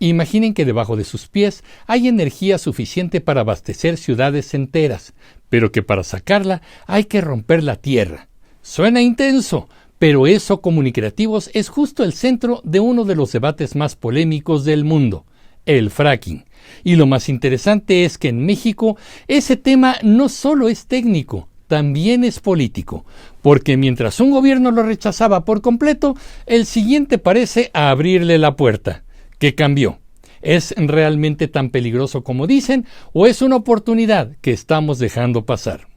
Imaginen que debajo de sus pies hay energía suficiente para abastecer ciudades enteras, pero que para sacarla hay que romper la tierra. Suena intenso, pero eso, comunicativos, es justo el centro de uno de los debates más polémicos del mundo, el fracking. Y lo más interesante es que en México ese tema no solo es técnico, también es político, porque mientras un gobierno lo rechazaba por completo, el siguiente parece abrirle la puerta. ¿Qué cambió? ¿Es realmente tan peligroso como dicen o es una oportunidad que estamos dejando pasar?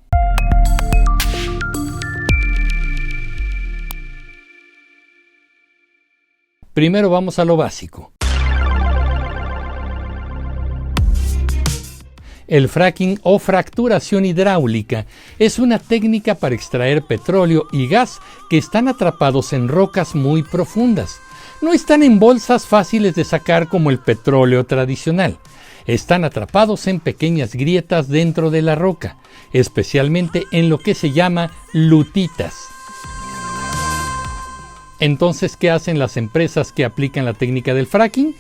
Primero vamos a lo básico. El fracking o fracturación hidráulica es una técnica para extraer petróleo y gas que están atrapados en rocas muy profundas. No están en bolsas fáciles de sacar como el petróleo tradicional. Están atrapados en pequeñas grietas dentro de la roca, especialmente en lo que se llama lutitas. Entonces, ¿qué hacen las empresas que aplican la técnica del fracking?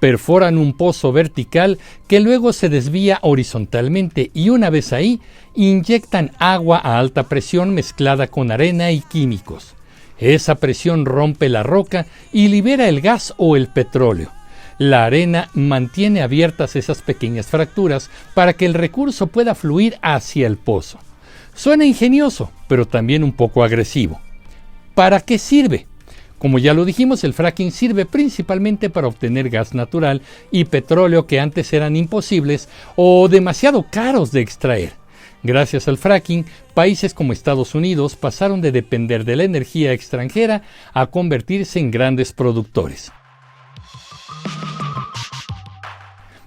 Perforan un pozo vertical que luego se desvía horizontalmente y una vez ahí, inyectan agua a alta presión mezclada con arena y químicos. Esa presión rompe la roca y libera el gas o el petróleo. La arena mantiene abiertas esas pequeñas fracturas para que el recurso pueda fluir hacia el pozo. Suena ingenioso, pero también un poco agresivo. ¿Para qué sirve? Como ya lo dijimos, el fracking sirve principalmente para obtener gas natural y petróleo que antes eran imposibles o demasiado caros de extraer. Gracias al fracking, países como Estados Unidos pasaron de depender de la energía extranjera a convertirse en grandes productores.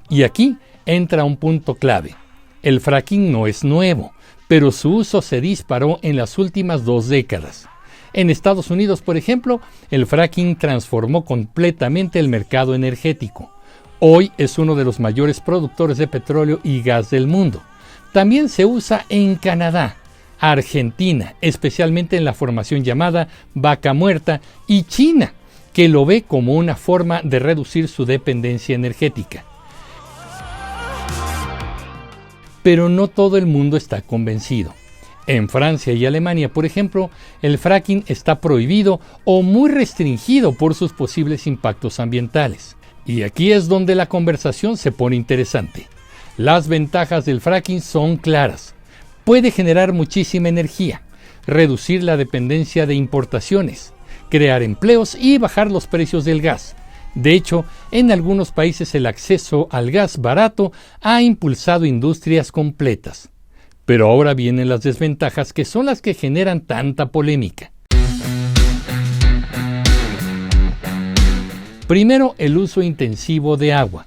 Y aquí entra un punto clave. El fracking no es nuevo, pero su uso se disparó en las últimas 2 décadas. En Estados Unidos, por ejemplo, el fracking transformó completamente el mercado energético. Hoy es uno de los mayores productores de petróleo y gas del mundo. También se usa en Canadá, Argentina, especialmente en la formación llamada Vaca Muerta, y China, que lo ve como una forma de reducir su dependencia energética. Pero no todo el mundo está convencido. En Francia y Alemania, por ejemplo, el fracking está prohibido o muy restringido por sus posibles impactos ambientales. Y aquí es donde la conversación se pone interesante. Las ventajas del fracking son claras. Puede generar muchísima energía, reducir la dependencia de importaciones, crear empleos y bajar los precios del gas. De hecho, en algunos países el acceso al gas barato ha impulsado industrias completas. Pero ahora vienen las desventajas que son las que generan tanta polémica. Primero, el uso intensivo de agua.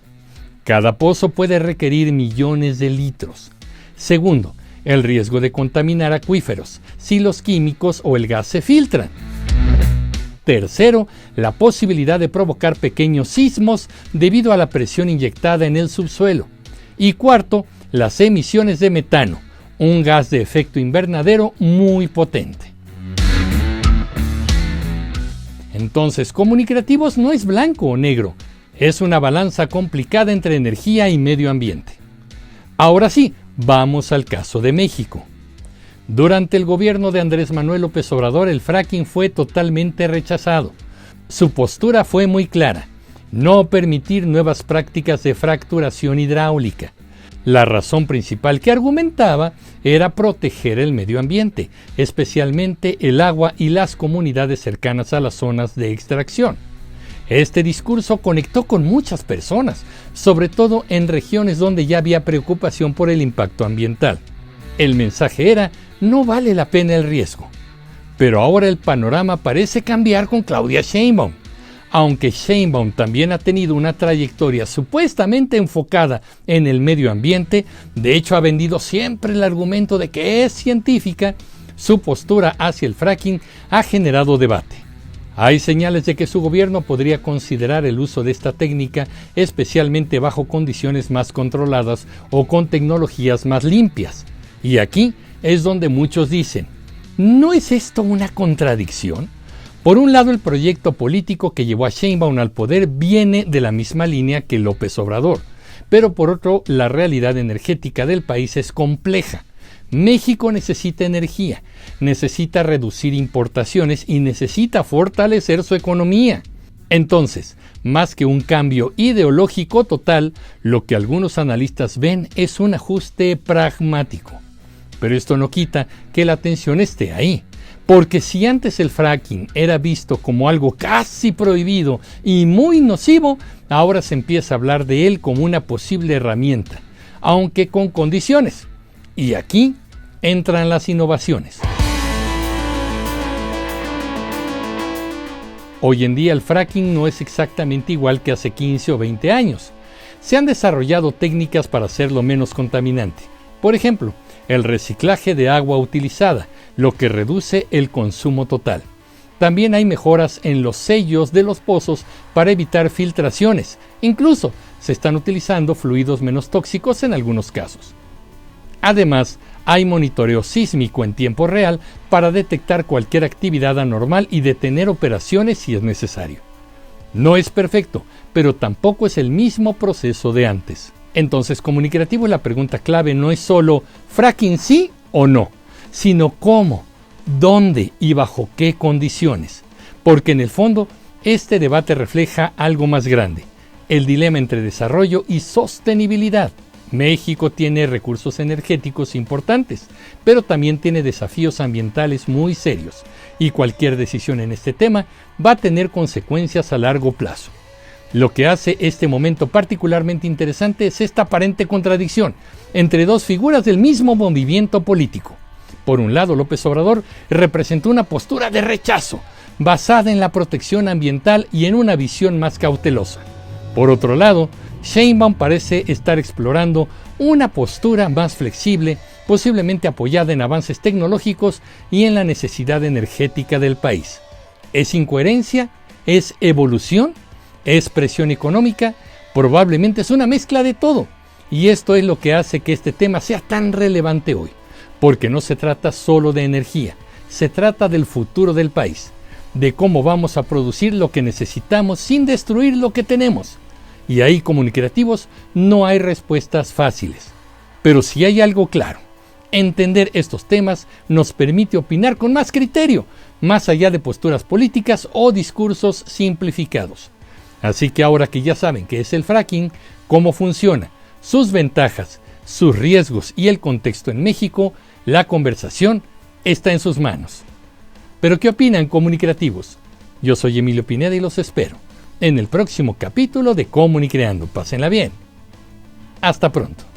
Cada pozo puede requerir millones de litros. Segundo, el riesgo de contaminar acuíferos, si los químicos o el gas se filtran. Tercero, la posibilidad de provocar pequeños sismos debido a la presión inyectada en el subsuelo. Y cuarto, las emisiones de metano, un gas de efecto invernadero muy potente. Entonces, comunicativos no es blanco o negro, es una balanza complicada entre energía y medio ambiente. Ahora sí, vamos al caso de México. Durante el gobierno de Andrés Manuel López Obrador, el fracking fue totalmente rechazado. Su postura fue muy clara: no permitir nuevas prácticas de fracturación hidráulica. La razón principal que argumentaba era proteger el medio ambiente, especialmente el agua y las comunidades cercanas a las zonas de extracción. Este discurso conectó con muchas personas, sobre todo en regiones donde ya había preocupación por el impacto ambiental. El mensaje era: no vale la pena el riesgo. Pero ahora el panorama parece cambiar con Claudia Sheinbaum. Aunque Sheinbaum también ha tenido una trayectoria supuestamente enfocada en el medio ambiente, de hecho ha vendido siempre el argumento de que es científica, su postura hacia el fracking ha generado debate. Hay señales de que su gobierno podría considerar el uso de esta técnica, especialmente bajo condiciones más controladas o con tecnologías más limpias. Y aquí es donde muchos dicen: ¿no es esto una contradicción? Por un lado, el proyecto político que llevó a Sheinbaum al poder viene de la misma línea que López Obrador, pero por otro, la realidad energética del país es compleja. México necesita energía, necesita reducir importaciones y necesita fortalecer su economía. Entonces, más que un cambio ideológico total, lo que algunos analistas ven es un ajuste pragmático. Pero esto no quita que la atención esté ahí. Porque si antes el fracking era visto como algo casi prohibido y muy nocivo, ahora se empieza a hablar de él como una posible herramienta, aunque con condiciones. Y aquí entran las innovaciones. Hoy en día el fracking no es exactamente igual que hace 15 o 20 años. Se han desarrollado técnicas para hacerlo menos contaminante. Por ejemplo, el reciclaje de agua utilizada, lo que reduce el consumo total. También hay mejoras en los sellos de los pozos para evitar filtraciones. Incluso se están utilizando fluidos menos tóxicos en algunos casos. Además, hay monitoreo sísmico en tiempo real para detectar cualquier actividad anormal y detener operaciones si es necesario. No es perfecto, pero tampoco es el mismo proceso de antes. Entonces, comunicativo, la pregunta clave no es solo fracking sí o no, sino cómo, dónde y bajo qué condiciones. Porque en el fondo, este debate refleja algo más grande, el dilema entre desarrollo y sostenibilidad. México tiene recursos energéticos importantes, pero también tiene desafíos ambientales muy serios, y cualquier decisión en este tema va a tener consecuencias a largo plazo. Lo que hace este momento particularmente interesante es esta aparente contradicción entre dos figuras del mismo movimiento político. Por un lado, López Obrador representó una postura de rechazo, basada en la protección ambiental y en una visión más cautelosa. Por otro lado, Sheinbaum parece estar explorando una postura más flexible, posiblemente apoyada en avances tecnológicos y en la necesidad energética del país. ¿Es incoherencia? ¿Es evolución? ¿Es presión económica? Probablemente es una mezcla de todo. Y esto es lo que hace que este tema sea tan relevante hoy. Porque no se trata solo de energía, se trata del futuro del país, de cómo vamos a producir lo que necesitamos sin destruir lo que tenemos. Y ahí, comunicativos, no hay respuestas fáciles. Pero si hay algo claro, entender estos temas nos permite opinar con más criterio, más allá de posturas políticas o discursos simplificados. Así que ahora que ya saben qué es el fracking, cómo funciona, sus ventajas, sus riesgos y el contexto en México, la conversación está en sus manos. ¿Pero qué opinan, comunicativos? Yo soy Emilio Pineda y los espero en el próximo capítulo de Comunicreando. Pásenla bien. Hasta pronto.